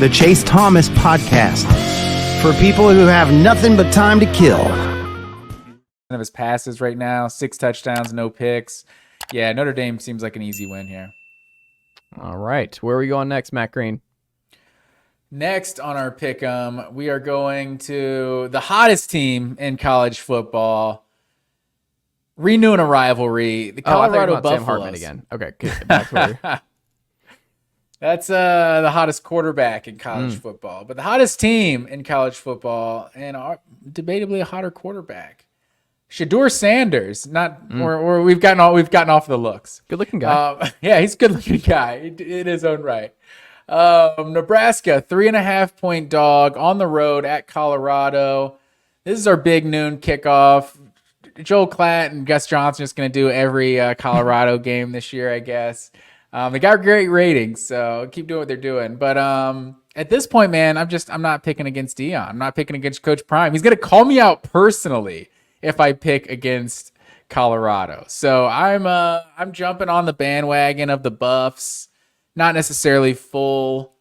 the Chase Thomas Podcast, for people who have nothing but time to kill. Of his passes right now, 6 touchdowns, no picks. Yeah, Notre Dame seems like an easy win here. All right. Where are we going next, Matt Green? Next on our pick'em, we are going to the hottest team in college football, renewing a rivalry. The Colorado Buffaloes. Sam Hartman again. Okay, good. Back to where That's the hottest quarterback in college football, but the hottest team in college football, and debatably a hotter quarterback, Shedeur Sanders. Or we've gotten off the looks. Good looking guy. Yeah, he's a good looking guy in his own right. Nebraska, 3.5-point dog on the road at Colorado. This is our big noon kickoff. Joel Klatt and Gus Johnson are just going to do every Colorado game this year, I guess. They got great ratings, so keep doing what they're doing. But at this point, man, I'm not picking against Deion. I'm not picking against Coach Prime. He's going to call me out personally if I pick against Colorado. So I'm jumping on the bandwagon of the Buffs. Not necessarily full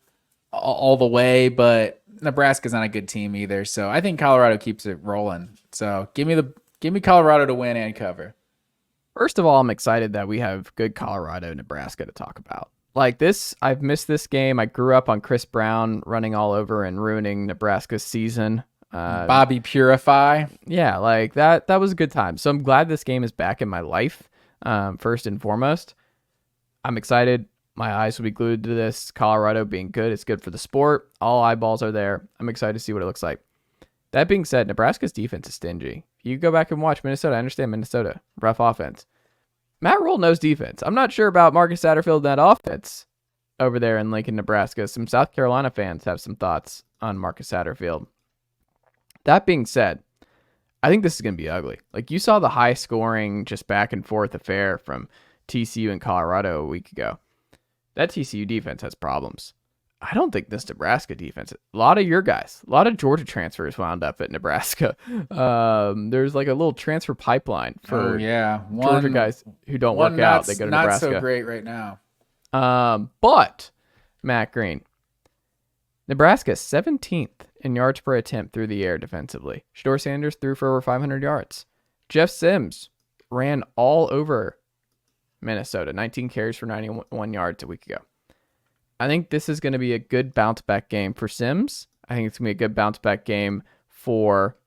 all the way, but Nebraska's not a good team either. So I think Colorado keeps it rolling. So give me Colorado to win and cover. First of all, I'm excited that we have good Colorado, Nebraska to talk about. Like this, I've missed this game. I grew up on Chris Brown running all over and ruining Nebraska's season. Bobby Purify. Yeah, like that was a good time. So I'm glad this game is back in my life, first and foremost. I'm excited. My eyes will be glued to this. Colorado being good. It's good for the sport. All eyeballs are there. I'm excited to see what it looks like. That being said, Nebraska's defense is stingy. You go back and watch Minnesota. I understand Minnesota. Rough offense. Matt Rule knows defense. I'm not sure about Marcus Satterfield and that offense over there in Lincoln, Nebraska. Some South Carolina fans have some thoughts on Marcus Satterfield. That being said, I think this is going to be ugly. Like you saw the high scoring, just back and forth affair from TCU and Colorado a week ago. That TCU defense has problems. I don't think this Nebraska defense, a lot of your guys, a lot of Georgia transfers wound up at Nebraska. There's like a little transfer pipeline for Georgia guys who don't work out. They go to Nebraska. Not so great right now. But Matt Green, Nebraska 17th in yards per attempt through the air defensively. Shedeur Sanders threw for over 500 yards. Jeff Sims ran all over Minnesota, 19 carries for 91 yards a week ago. I think this is going to be a good bounce back game for Sims. I think it's going to be a good bounce back game for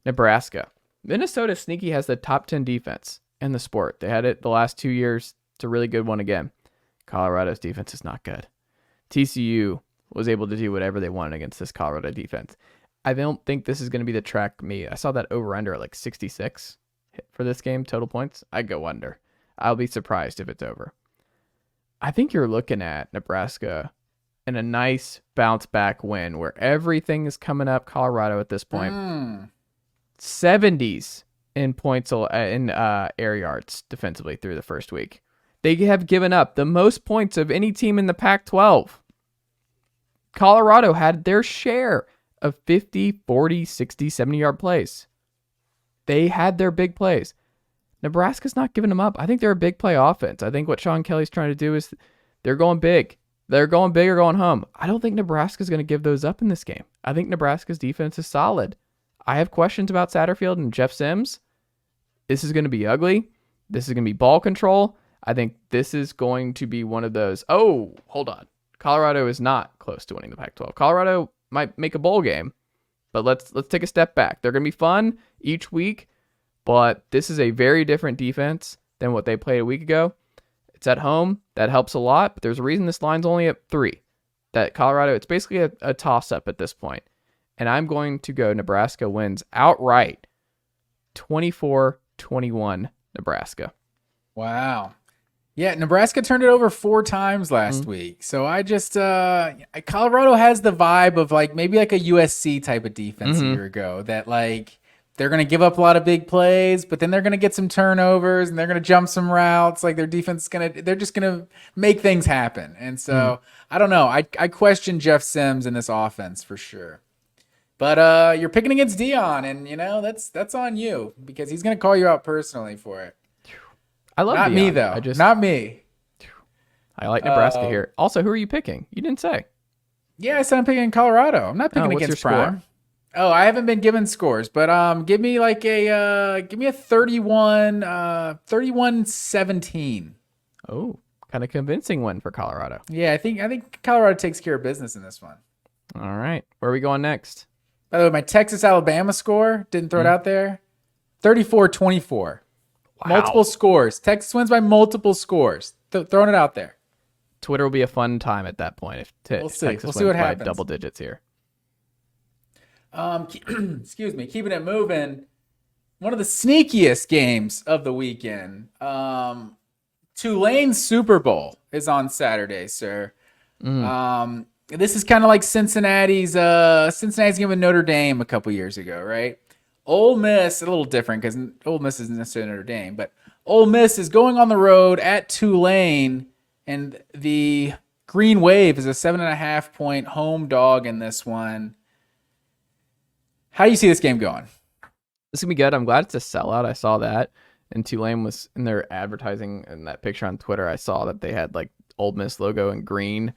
Nebraska. Minnesota sneaky has the top 10 defense in the sport. They had it the last 2 years. It's a really good one again. Colorado's defense is not good. TCU was able to do whatever they wanted against this Colorado defense. I don't think this is going to be the track meet. I saw that over-under at like 66 for this game, total points. I'd go under. I'll be surprised if it's over. I think you're looking at Nebraska in a nice bounce back win where everything is coming up Colorado at this point. 70s in points in air yards defensively through the first week. They have given up the most points of any team in the Pac-12. Colorado had their share of 50, 40, 60, 70-yard plays. They had their big plays. Nebraska's not giving them up. I think they're a big play offense. I think what Sean Kelly's trying to do is they're going big. They're going big or going home. I don't think Nebraska's going to give those up in this game. I think Nebraska's defense is solid. I have questions about Satterfield and Jeff Sims. This is going to be ugly. This is going to be ball control. I think this is going to be one of those, oh, hold on. Colorado is not close to winning the Pac-12. Colorado might make a bowl game, but let's take a step back. They're going to be fun each week. But this is a very different defense than what they played a week ago. It's at home. That helps a lot. But there's a reason this line's only at 3. That Colorado, it's basically a toss-up at this point. And I'm going to go Nebraska wins outright 24-21 Nebraska. Wow. Yeah, Nebraska turned it over 4 times last week. So I just, Colorado has the vibe of like maybe like a USC type of defense a year ago that like, they're going to give up a lot of big plays, but then they're going to get some turnovers and they're going to jump some routes. Like their defense they're just going to make things happen. And so I don't know. I question Jeff Sims in this offense for sure. But you're picking against Deion, and you know that's on you because he's going to call you out personally for it. I love not Deion. me though. Not me. I like Nebraska here. Also, who are you picking? You didn't say. Yeah, I said I'm picking Colorado. I'm not picking what's against your score? Prime. Oh, I haven't been given scores, but give me like a 31-17. Oh, kind of convincing one for Colorado. Yeah, I think Colorado takes care of business in this one. All right. Where are we going next? By the way, my Texas-Alabama score, didn't throw it out there, 34-24. Multiple scores. Texas wins by multiple scores. Throwing it out there. Twitter will be a fun time at that point if We'll see. Texas We'll see wins what by happens. double digits here. Excuse me. Keeping it moving. One of the sneakiest games of the weekend. Tulane Super Bowl is on Saturday, sir. This is kind of like Cincinnati's game with Notre Dame a couple years ago, right? Ole Miss, a little different because Ole Miss isn't necessarily Notre Dame, but Ole Miss is going on the road at Tulane, and the Green Wave is a 7.5-point home dog in this one. How do you see this game going? This is going to be good. I'm glad it's a sellout. I saw that. And Tulane was in their advertising in that picture on Twitter. I saw that they had like Ole Miss logo in green.